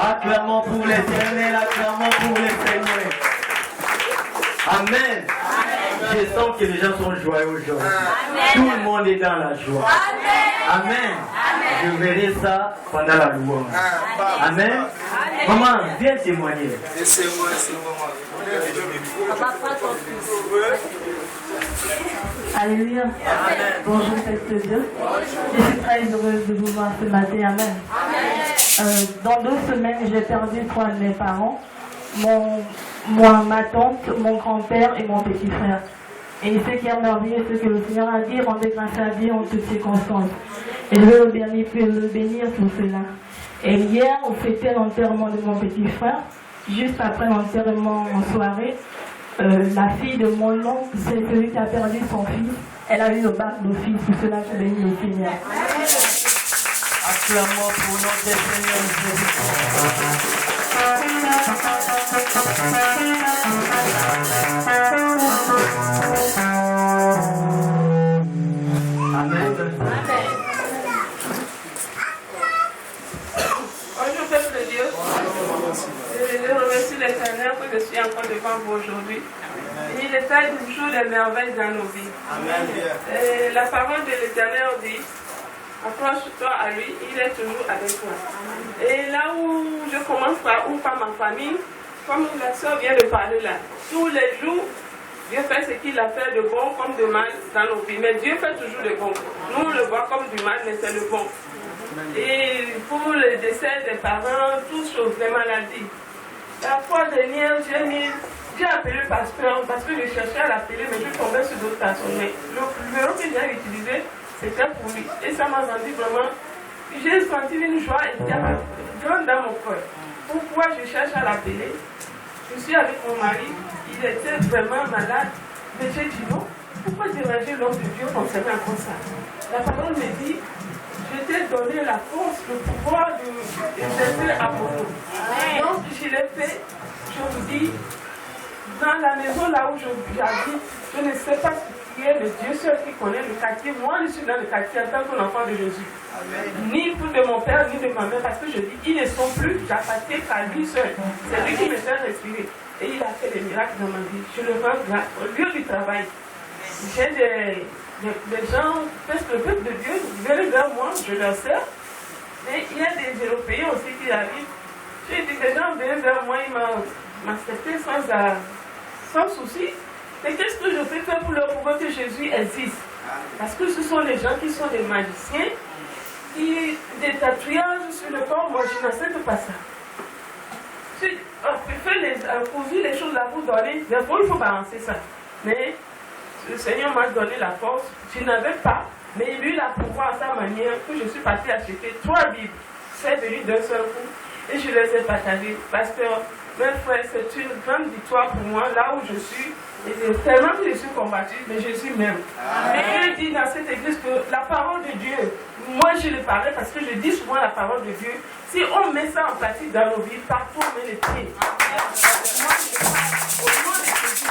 Acclamons pour l'Éternel, acclamons pour le Seigneur. Amen. Je sens que les gens sont joyeux aujourd'hui. Tout le monde est dans la joie. Amen. Je verrai ça pendant la louange. Amen. Maman, viens témoigner. Alléluia. Bonjour, fête de Dieu. Je suis très heureuse de vous voir ce matin. Amen. Dans 2 semaines, j'ai perdu 3 de mes parents. Ma tante, mon grand-père et mon petit frère. Et ce qui est merveilleux, c'est que le Seigneur a dit, rendez grâce à Dieu en toutes circonstances. Et je veux le bénir pour cela. Et hier, on fêtait l'enterrement de mon petit frère. Juste après l'enterrement en soirée, la fille de mon oncle, c'est celui qui a perdu son fils. Elle a eu le bac d'office, pour cela je bénis le Seigneur. Acclamons pour notre Seigneur Jésus-Christ. Amen. Bonjour peuple de Dieu. Je remercie l'Éternel que je suis encore devant vous aujourd'hui. Il est fait toujours des merveilles dans nos vies. Et la parole de l'Éternel dit, approche-toi à lui, il est toujours avec toi. Et là où je commence par ma famille, comme la soeur vient de parler là, tous les jours, Dieu fait ce qu'il a fait de bon comme de mal dans nos vies. Mais Dieu fait toujours de bon. Nous, on le voit comme du mal, mais c'est le bon. Et pour le décès des parents, toutes choses, les maladies. La fois dernière, j'ai appelé le pasteur parce que je cherchais à l'appeler, mais je tombais sur d'autres personnes. Mais le numéro que j'ai utilisé, c'était pour lui. Et ça m'a rendu vraiment. J'ai senti une joie grande dans mon cœur. Pourquoi je cherche à l'appeler? Je suis avec mon mari, il était vraiment malade. Mais j'ai dit non, pourquoi déranger l'homme de Dieu concernant comme ça? La parole me dit, je t'ai donné la force, le pouvoir d'exercer à mon nom. Donc je l'ai fait, je vous dis, dans la maison là où j'habite, je ne sais pas qui est le Dieu seul qui connaît le quartier. Moi, je suis dans le quartier en tant qu'enfant de Jésus. Ni pour de mon père, ni de ma mère, parce que je dis, ils ne sont plus, j'appartiens qu'à lui seul. C'est lui qui me fait respirer. Et il a fait des miracles dans ma vie. Je le rends grâce au lieu du travail. J'ai des gens, presque le peuple de Dieu, viennent vers moi, je leur sers. Mais il y a des Européens aussi qui arrivent. J'ai dit, des gens viennent vers moi, ils m'ont accepté sans souci. Mais qu'est-ce que je peux faire pour leur prouver que Jésus existe? Parce que ce sont les gens qui sont des magiciens, des tatouages sur le corps. Moi, je n'accepte pas ça. Je préfère courir les choses à vous donner. Des fois, il faut balancer ça. Mais le Seigneur m'a donné la force. Je n'avais pas, mais il a eu la pouvoir à sa manière que je suis partie acheter 3 Bibles. C'est venu d'un seul coup. Et je les ai partagées. Parce que, mes frères, c'est une grande victoire pour moi, là où je suis. Et tellement que je suis combattue, mais Jésus m'aime. Et il dit dans cette église que la parole de Dieu moi je le parlais parce que je dis souvent la parole de Dieu. Si on met ça en pratique dans nos vies, partout on met les pieds. Moi, au nom de Jésus,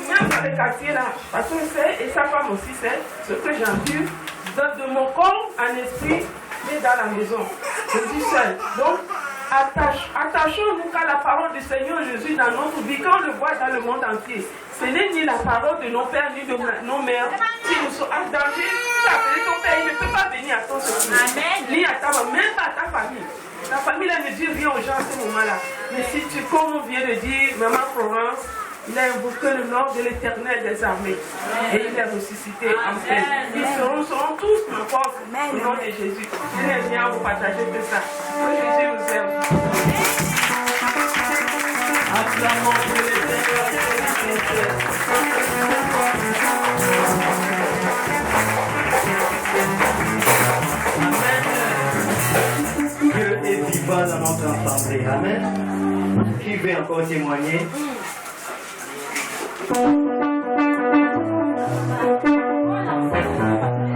même dans les quartiers là, parce qu'on sait, et sa femme aussi sait, ce que j'ai entendu, de mon corps en esprit, mais dans la maison. Je dis seul. Donc, attachons-nous qu'à la parole du Seigneur Jésus dans notre vie, quand on le voit dans le monde entier. Ce n'est ni la parole de nos pères, ni de nos mères qui nous sont en danger. Tu as appelé ton père, il ne peut pas venir à ton secours. Ni à ta maman, même pas à ta famille. Ta famille là, ne dit rien aux gens à ce moment-là. Mais si tu, comme on vient de dire, maman Florence, il a invoqué le nom de l'Éternel des armées. Et il est ressuscité en paix. Ils seront tous en force au nom de Jésus. Je n'ai rien à vous partager que ça. Que Jésus vous aime. Acclamons pour l'Éternel. Amen. Dieu est vivant dans notre assemblée. Amen. Qui veut encore témoigner?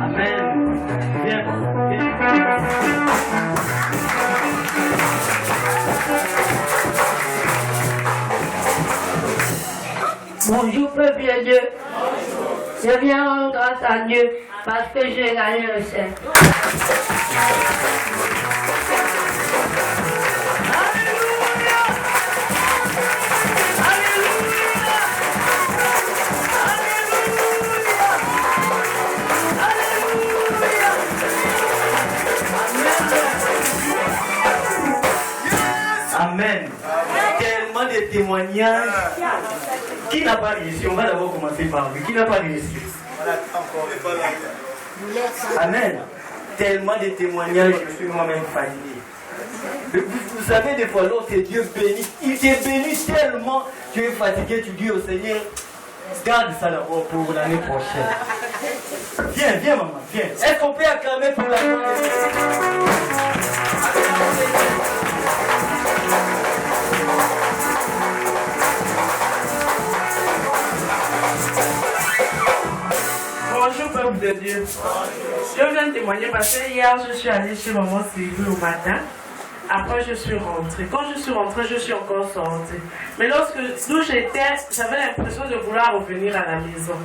Amen. Viens. Bonjour peuple de Dieu. Je viens rendre grâce à Dieu parce que j'ai gagné le ciel. Amen. Tellement de témoignages. Qui n'a pas réussi? On va d'abord commencer par lui. Qui n'a pas réussi? Amen. Tellement de témoignages, je suis moi-même fatigué. Vous savez, des fois, lorsque Dieu bénit, il t'est béni tellement, tu es fatigué, tu dis au Seigneur, garde ça d'abord pour l'année prochaine. Viens, maman, viens. Est-ce qu'on peut acclamer pour la gloire de Dieu? Bonjour peuple de Dieu. Je viens témoigner parce que hier je suis allée chez maman Sylvie au matin. Après je suis rentrée. Quand je suis rentrée, je suis encore sortie. Mais d'où j'étais, j'avais l'impression de vouloir revenir à la maison.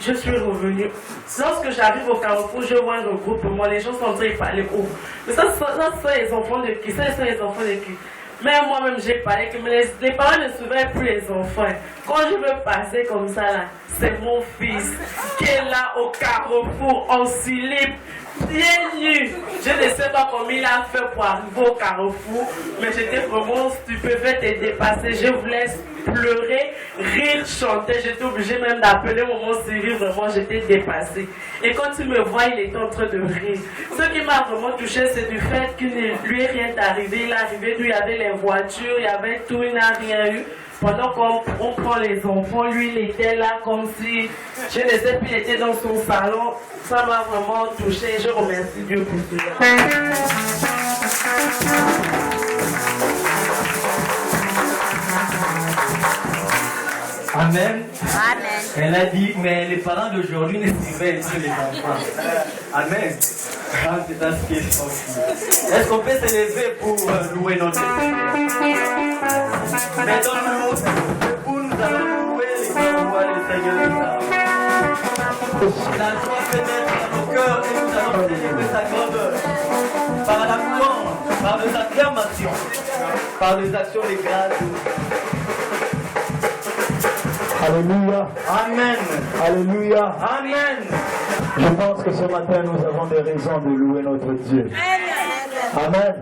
Je suis revenue. Lorsque j'arrive au carrefour, je vois un regroupement. Les gens sont en train de parler haut. Mais ça c'est les enfants de qui? Ça c'est les enfants de qui? Mais moi-même, j'ai parlé que les parents ne souviennent plus les enfants. Quand je veux passer comme ça, là, c'est mon fils qui est là au carrefour en slip, pieds nus. Je ne sais pas comment il a fait pour arriver au carrefour, mais j'étais vraiment stupéfaite et dépassée. Je voulais pleurer, rire, chanter. J'étais obligée même d'appeler maman Sylvie. Vraiment, j'étais dépassée. Et quand il me voit, il était en train de rire. Ce qui m'a vraiment touchée, c'est du fait qu'il ne lui est rien arrivé. Il est arrivé, lui, il y avait les voitures, il y avait tout, il n'a rien eu. Pendant qu'on prend les enfants, lui, il était là comme si, je ne sais plus, il était dans son salon. Ça m'a vraiment touchée. Je remercie Dieu pour cela. Amen. Amen. Elle a dit, mais les parents d'aujourd'hui ne surveillent plus les enfants. Amen. C'est à ce qui est sorti. Est-ce qu'on peut se lever pour louer notre Seigneur? Mettons-nous debout, nous allons louer le Seigneur de la joie fait naître dans nos cœurs et nous allons célébrer sa grandeur. Par la louange, par les acclamations, par les actions de grâce. Alléluia. Amen. Alléluia. Amen. Je pense que ce matin, nous avons des raisons de louer notre Dieu. Amen.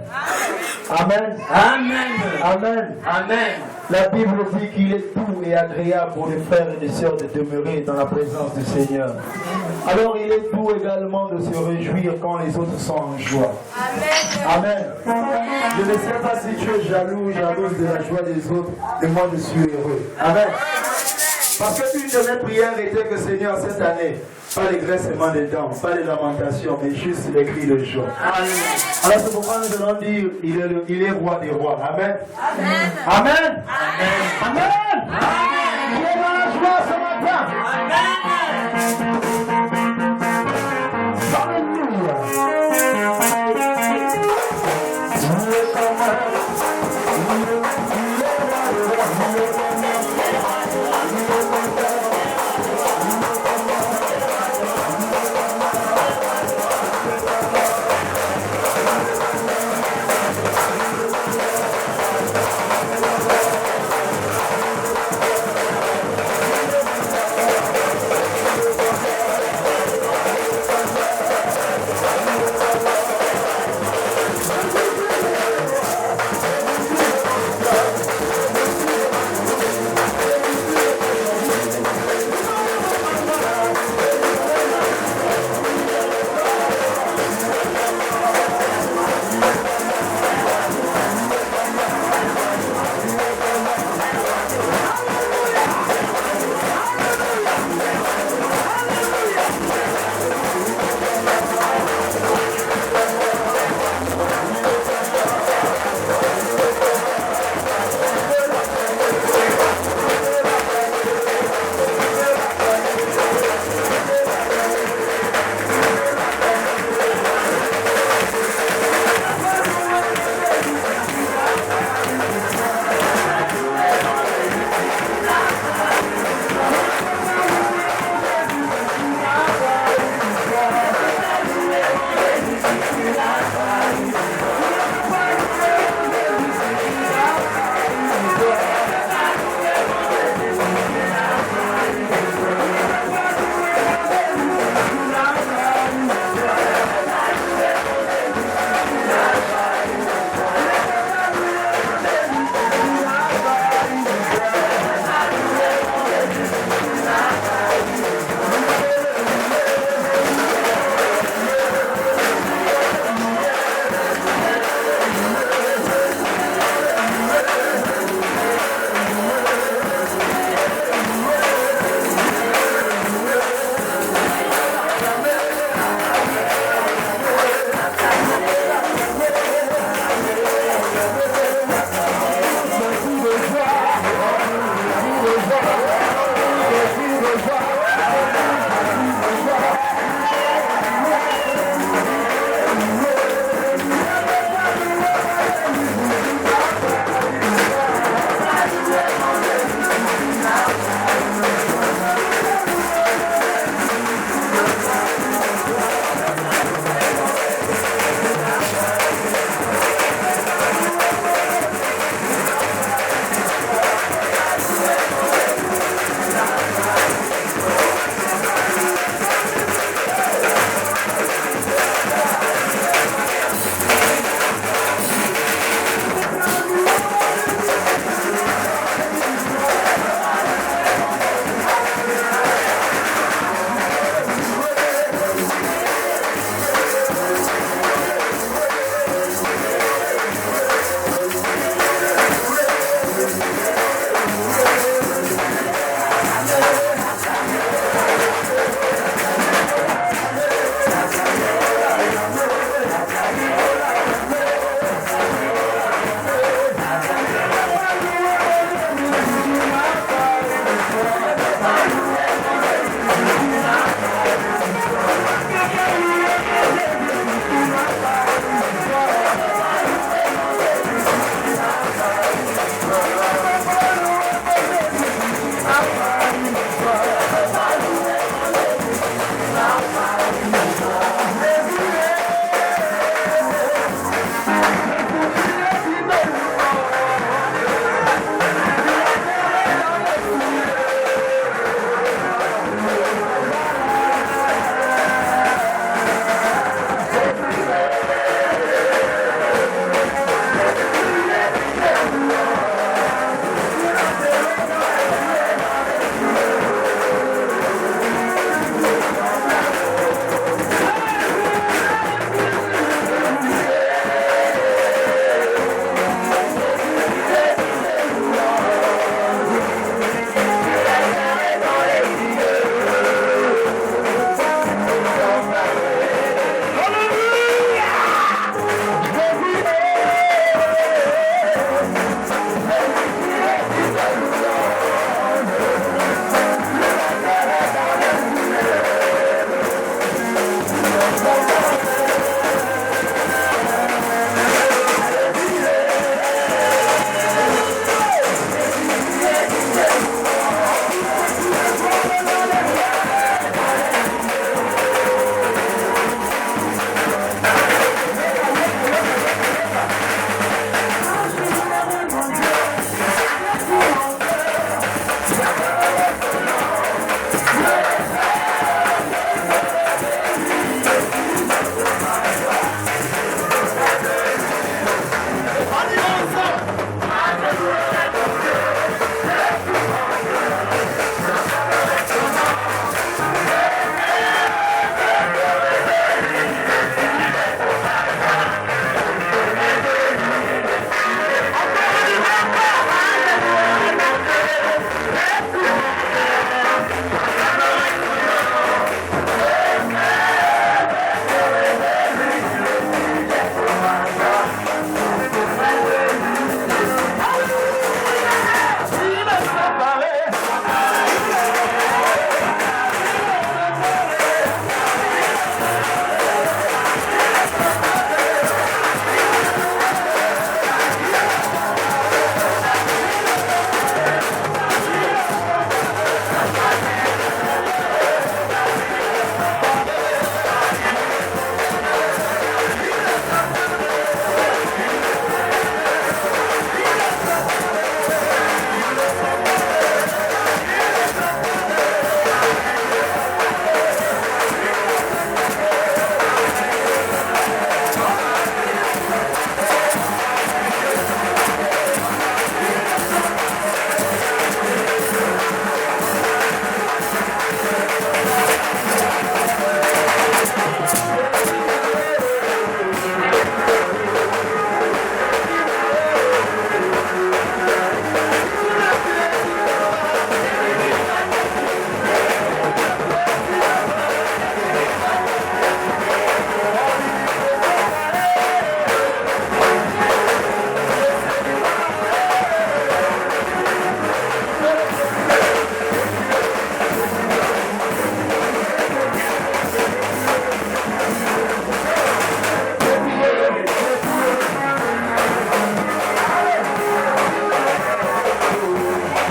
Amen. Amen. Amen. Amen. La Bible dit qu'il est doux et agréable pour les frères et les sœurs de demeurer dans la présence du Seigneur. Alors il est doux également de se réjouir quand les autres sont en joie. Amen. Je ne sais pas si tu es jaloux ou jalouse de la joie des autres, mais moi je suis heureux. Amen. Parce qu'une de mes prières était que Seigneur, cette année, pas les graissements des dents, pas les lamentations, mais juste les cris de joie. Amen. Alors c'est pourquoi nous allons dire, il est roi des rois. Amen. Amen. Amen. Amen. Amen. Amen. Il est dans la joie ce matin. Amen.